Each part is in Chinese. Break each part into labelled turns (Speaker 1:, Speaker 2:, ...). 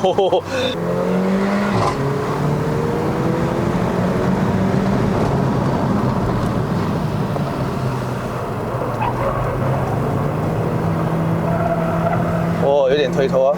Speaker 1: 哦，有点推头啊。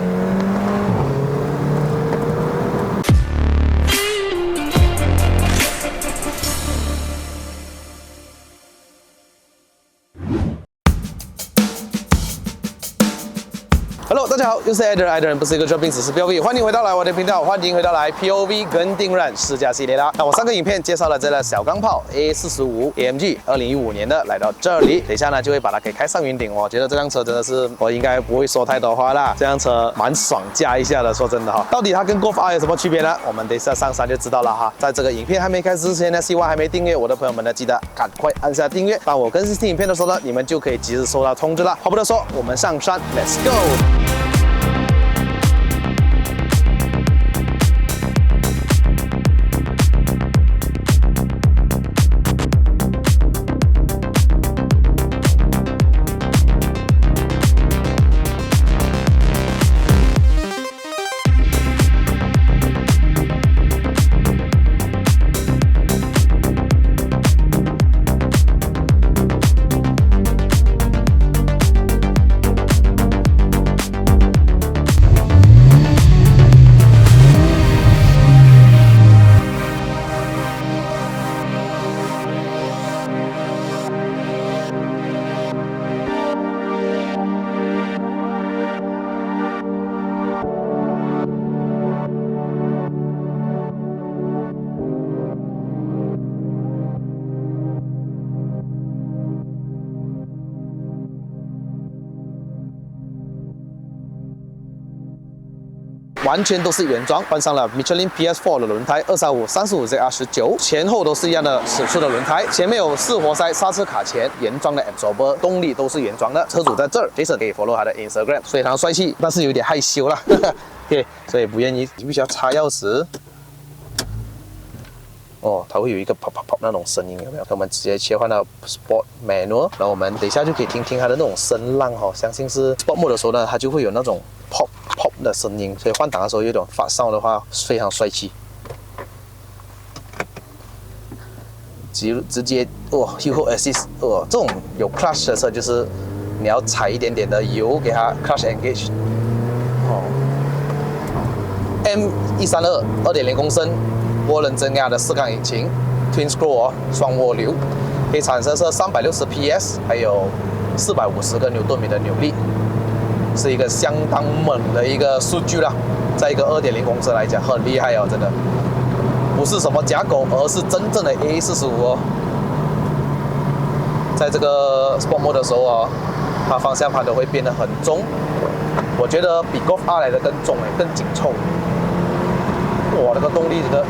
Speaker 1: Hello， 大家好，又是 Eder， 爱的人不是一个热病，只是 POV， 欢迎回到我的频道，欢迎回到POV 跟定range试驾系列啦。那我上个影片介绍了这辆小钢炮 A45 AMG 2015年的来到这里，等一下呢就会把它给开上云顶。我觉得这辆车真的是，我应该不会说太多话啦，这辆车蛮爽驾一下的，说真的哈。到底它跟 Golf R 有什么区别呢？我们等一下上山就知道了哈。在这个影片还没开始之前呢，希望还没订阅我的朋友们呢，记得赶快按下订阅，当我更新影片的时候呢，你们就可以及时收到通知了。话不多说，我们上山 ，Let's go。完全都是原装，换上了 Michelin PS4 的轮胎，235 35ZR19，前后都是一样的尺寸的轮胎，前面有4活塞刹车卡钳，原装的 absorber， 动力都是原装的。车主在这儿 ，Jason 可以 follow 他的 Instagram， 非常帅气，但是有点害羞啦，对，所以不愿意，你必须要插钥匙。哦，它会有一个 pop pop pop 那种声音，有没有？我们直接切换到 Sport Manual， 然后我们等一下就可以听听它的那种声浪哈，相信是 Sport Mode 的时候呢，它就会有那种 pop pop 的声音，所以换挡的时候有点发烧的话，非常帅气。直接哦 ，Hill Assist 哦，这种有 clutch 的车就是你要踩一点点的油给它 clutch engage。哦 ，M132 2.0公升。涡轮增压的4缸引擎 ，Twin Scroll 双涡流，可以产生是360 PS， 还有450个牛顿米的扭力，是一个相当猛的一个数据啦。在一个2.0公升来讲，很厉害哦，真的，不是什么假狗，而是真正的 A45哦。在这个 Sport Mode 的时候哦，它方向盘都会变得很重，我觉得比 Golf R 来的更重更紧凑。哇，那个动力真的。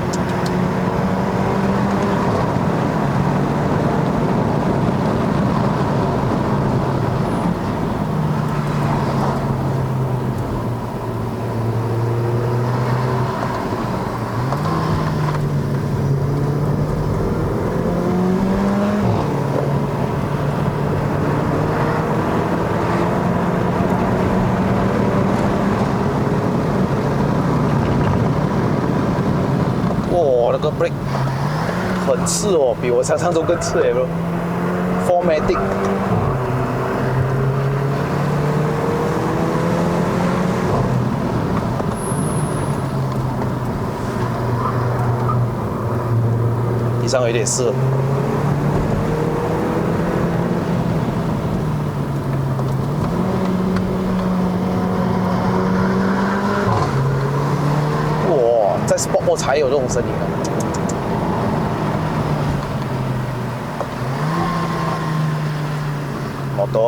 Speaker 1: 哇，那个 brake 很刺哦，比我想象中更刺哎bro。4matic。地上有点湿。在 Sport Mode 才有这种声音的。摩托，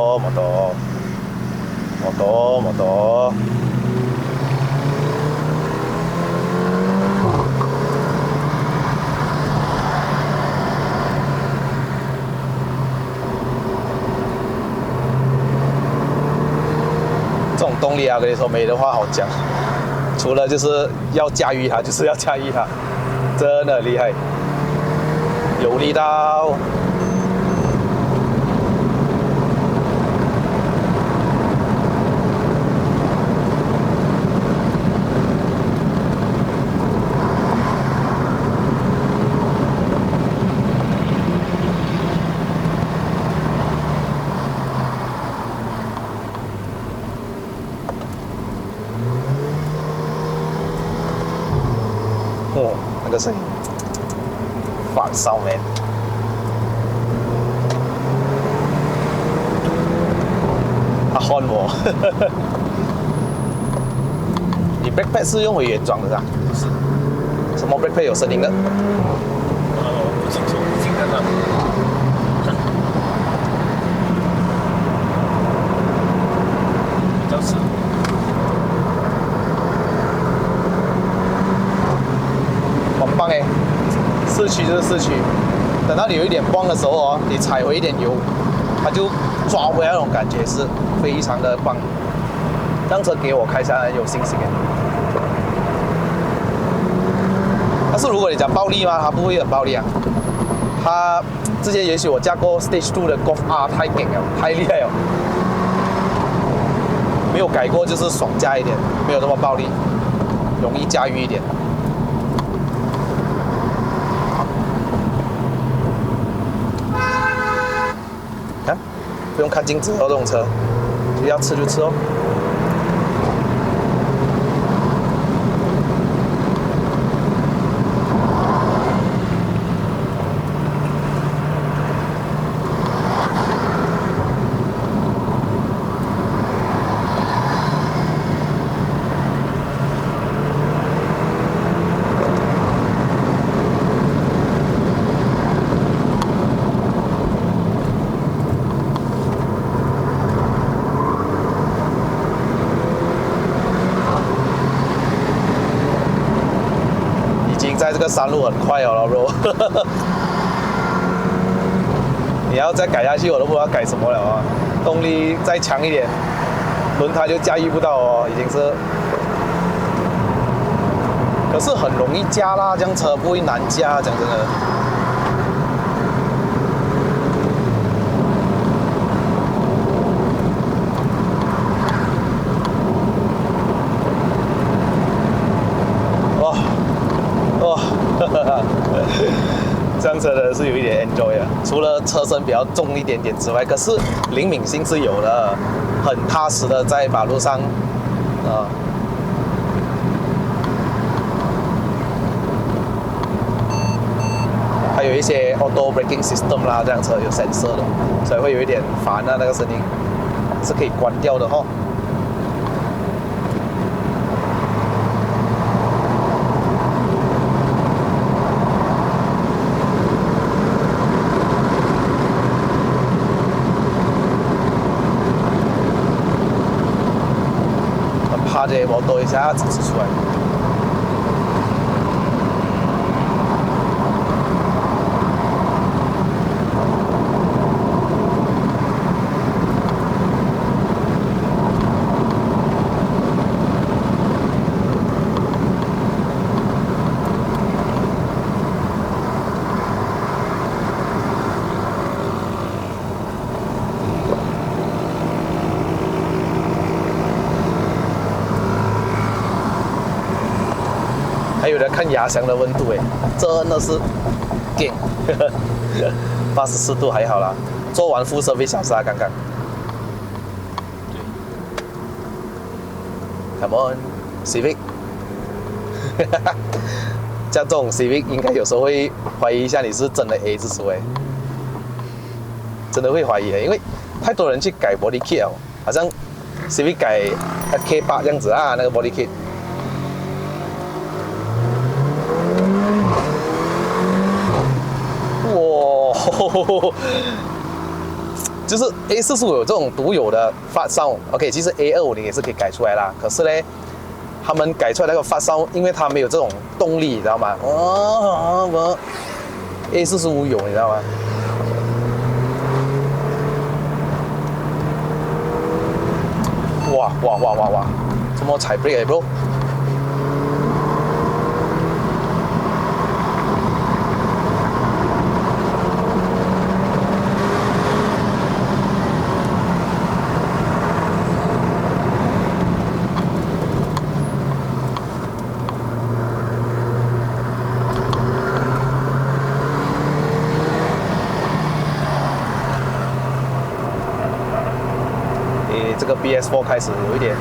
Speaker 1: 这种动力啊，跟你说没的话好讲。除了就是要驾驭它，就是要驾驭它，真的厉害，有力道。个声音，fuck sound man。他换我，你 brake pad 是用回原装的是吧？
Speaker 2: 不是，
Speaker 1: 什么 brake pad 有声音的？
Speaker 2: 不清楚，听看看。比较迟。
Speaker 1: 很棒哎，市区就是市区，等到你有一点光的时候哦，你踩回一点油，它就抓回来那种感觉是非常的棒。这辆车给我开下来有信心哎。但是如果你讲暴力嘛，它不会很暴力啊。它之前也许我驾过 Stage 2的 Golf R 太劲了，太厉害了。没有改过就是爽驾一点，没有那么暴力，容易驾驭一点。啊，不用看镜子哦，这种车要吃就吃哦。在这个山路很快了 bro 你要再改下去，我都不知道改什么了啊！动力再强一点，轮胎就驾驭不到哦，已经是。可是很容易加啦，这辆车不会难加，讲真的。这辆车的是有一点 enjoy 啊，除了车身比较重一点点之外，可是灵敏性是有的，很踏实的在马路上，还有一些 auto braking system 啦，这辆车有 sensor 的，所以会有一点烦啊，那个声音是可以关掉的哦。怕这摩托一下子出来。还有的看压箱的温度，哎，真的是顶，84度还好啦。做完full service小时啊，刚刚。Come on, Civic 像这种 Civic 应该有时候会怀疑一下你是真的 A 字数哎，真的会怀疑，因为太多人去改 body kit 了，好像 Civic 改 K8这样子啊，那个 body kit。哇，就是 A45有这种独有的发sound ，OK， 其实 A250也是可以改出来啦。可是呢，他们改出来那个发sound，因为它没有这种动力，你知道吗？A45有，你知道吗？哇！怎么踩 brake bro？这个 BS4 开始有一点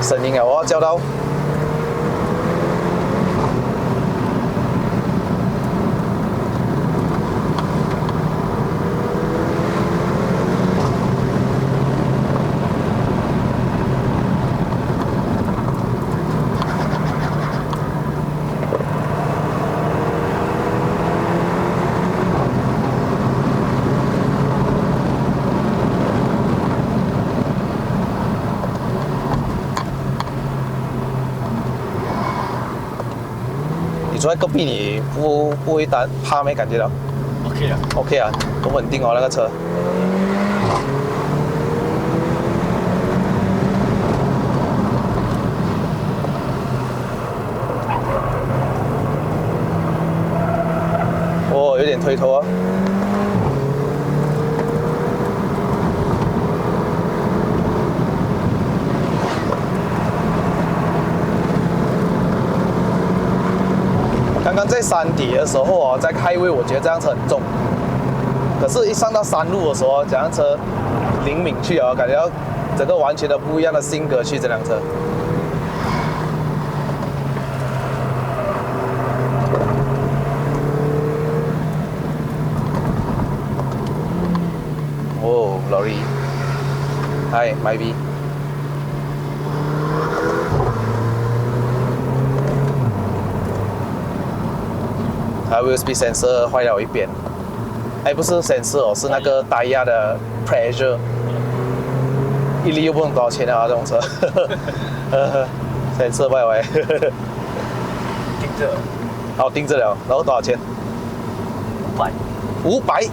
Speaker 1: 声音啊，我要叫到坐在隔壁你不会怕没感觉到
Speaker 2: OK 啊。
Speaker 1: ？OK 啊，很稳定哦那个车。哦，有点推脱。刚刚在山底的时候哦，在开位，我觉得这辆车很重。可是，一上到山路的时候，这辆车灵敏去啊，感觉到整个完全的不一样的性格去这辆车。哦，Lorry， Hi, Myvi。它 wheel speed sensor 坏了一边，哎，不是 sensor 哦，是那个胎压的 pressure， 一粒又不懂多少钱啊，这种车，sensor 坏坏，
Speaker 2: 盯着
Speaker 1: 好盯着了，然后多少钱
Speaker 2: 500。
Speaker 1: ？500，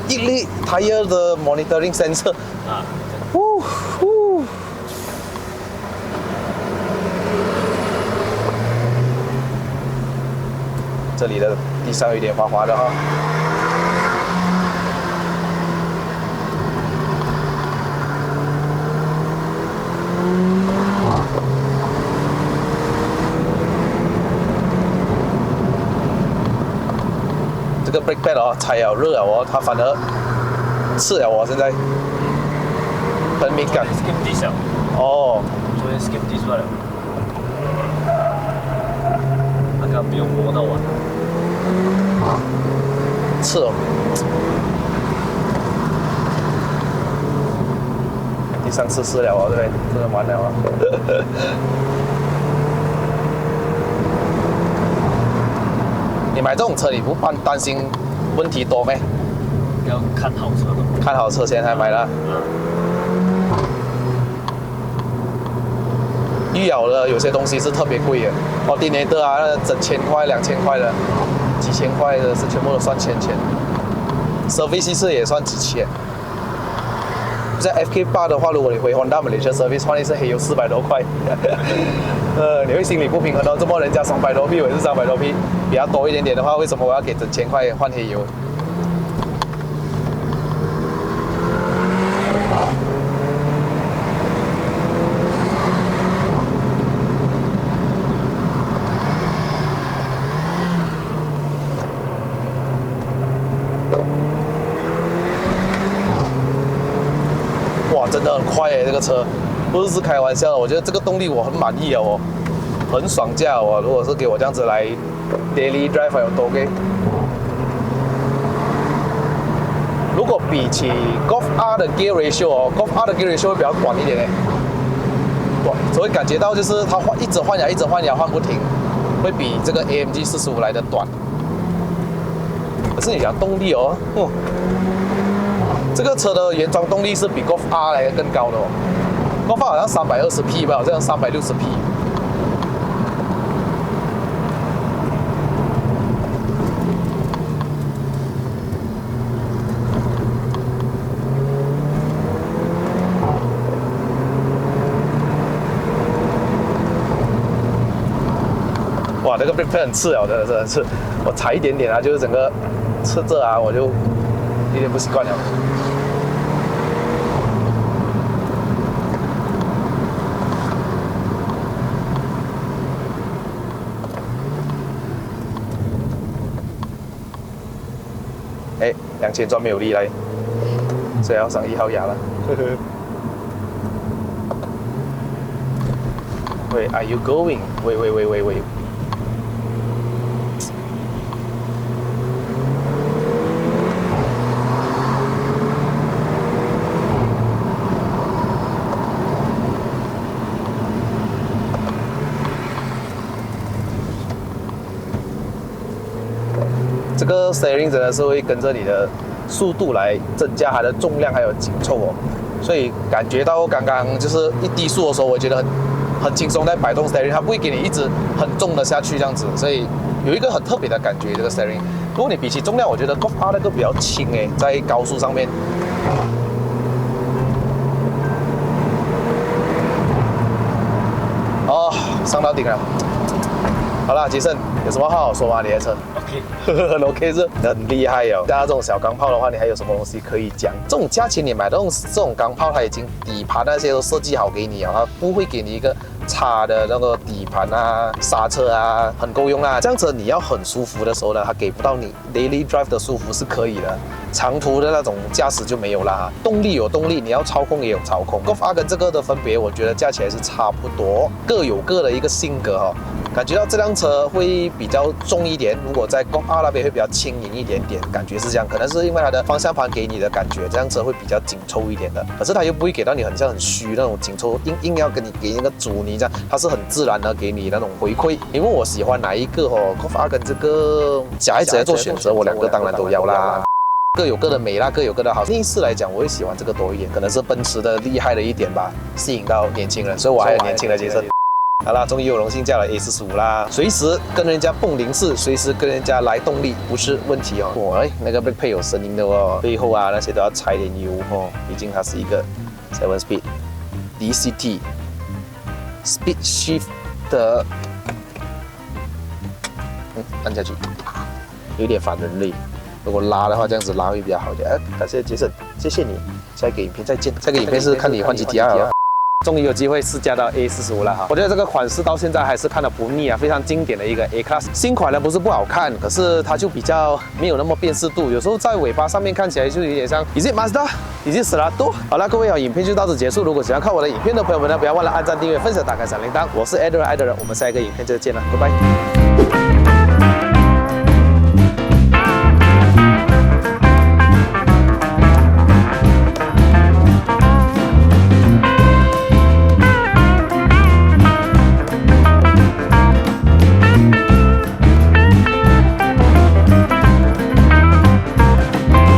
Speaker 1: 一粒 tire 的 monitoring sensor，
Speaker 2: 啊。
Speaker 1: 呼呼。这里的地上有点滑滑的哈、这个 brake pad 哦，踩了热了哦，它反而刺了我，现在很敏感。
Speaker 2: skip this 啊。
Speaker 1: 哦，
Speaker 2: 昨天 skip this 出来了。那个没有磨到完。
Speaker 1: 刺哦。第三次试了哦，对不对？真的完了啊！你买这种车，你不担心问题多没？
Speaker 2: 要看好车的。
Speaker 1: 看好车先才买了。预咬的有些东西是特别贵的，Alternator啊，整1000块、2000块的，几千块的是全部都算钱，service 是也算几千。像 FK8 的话，如果你回 Honda Malaysia service 换一次黑油400多块，你会心里不平衡到这么人家200多币，我也是300多币，比较多一点点的话，为什么我要给整1000块换黑油？哇，真的很快耶！这个车不是开玩笑的，我觉得这个动力我很满意哦，很爽驾哦。如果是给我这样子来 daily drive 有多给。如果比起 Golf R 的 gear ratio 哦 ，Golf R 的 gear ratio 会比较短一点诶。哇，只会感觉到就是它一直换牙换不停，会比这个 AMG 45来的短。可是你讲动力哦，这个车的原装动力是比 Golf R 来的更高的哦。Golf R 好像320匹吧，好像360匹。哇，这个 brake pad 很刺哦，真的是很刺。我踩一点点啊，就是整个刺这啊，我就有点不习惯了。哎，2000转没有力来，所以要上1号牙了。Where are you going? Wait. 这个 steering 真的是会跟着你的速度来增加它的重量还有紧凑哦，所以感觉到刚刚就是一低速的时候，我觉得很轻松在摆动 steering， 它不会给你一直很重的下去这样子，所以有一个很特别的感觉这个 steering。如果你比起重量，我觉得 Golf R 那个比较轻诶，在高速上面。哦，上到顶了。好了，杰森，有什么话好说吗？你的车
Speaker 2: OK，
Speaker 1: 很 OK 是很厉害哦。加上这种小钢炮的话，你还有什么东西可以讲？这种价钱你买这种钢炮，它已经底盘那些都设计好给你啊，它不会给你一个差的那个底盘啊、刹车啊，很够用啊。这样子你要很舒服的时候呢，它给不到你 daily drive 的舒服是可以的，长途的那种驾驶就没有啦。动力有动力，你要操控也有操控。Golf R 跟这个的分别，我觉得加起来是差不多，各有各的一个性格哈。感觉到这辆车会比较重一点，如果在 Golf R 那边会比较轻盈一点点，感觉是这样。可能是因为它的方向盘给你的感觉，这辆车会比较紧凑一点的。可是它又不会给到你很像很虚那种紧凑，硬要跟你给那个阻尼这样，它是很自然的给你那种回馈。你问我喜欢哪一个哦 ？Golf R 跟这个小孩子来做选择，我两个当然都要啦。各有各的美啦，各有各的好。逆势来讲，我会喜欢这个多一点，可能是奔驰的厉害的一点吧，吸引到年轻人，所以我还有年轻的杰森。好啦，终于有荣幸驾了 A45啦，随时跟人家蹦零式，随时跟人家来动力不是问题哦。哇，那个 brake 配有声音的哦，背后啊那些都要踩点油哦，毕竟它是一个 7 speed DCT speed shift 的，按下去有点反人类。如果拉的话，这样子拉会比较好一点。感谢杰森，谢谢你。下一个影片再见。下一个影片是看你换 GTR 了。终于有机会试驾到 A45了哈，我觉得这个款式到现在还是看得不腻啊，非常经典的一个 A Class。新款呢不是不好看，可是它就比较没有那么辨识度，有时候在尾巴上面看起来就有点像 Is it Mazda？ Is it Cerato？ 好了，各位影片就到此结束。如果喜欢看我的影片的朋友们呢，不要忘了按赞、订阅、分享、打开小铃铛。我是 Eder， 我们下一个影片再见了，拜拜。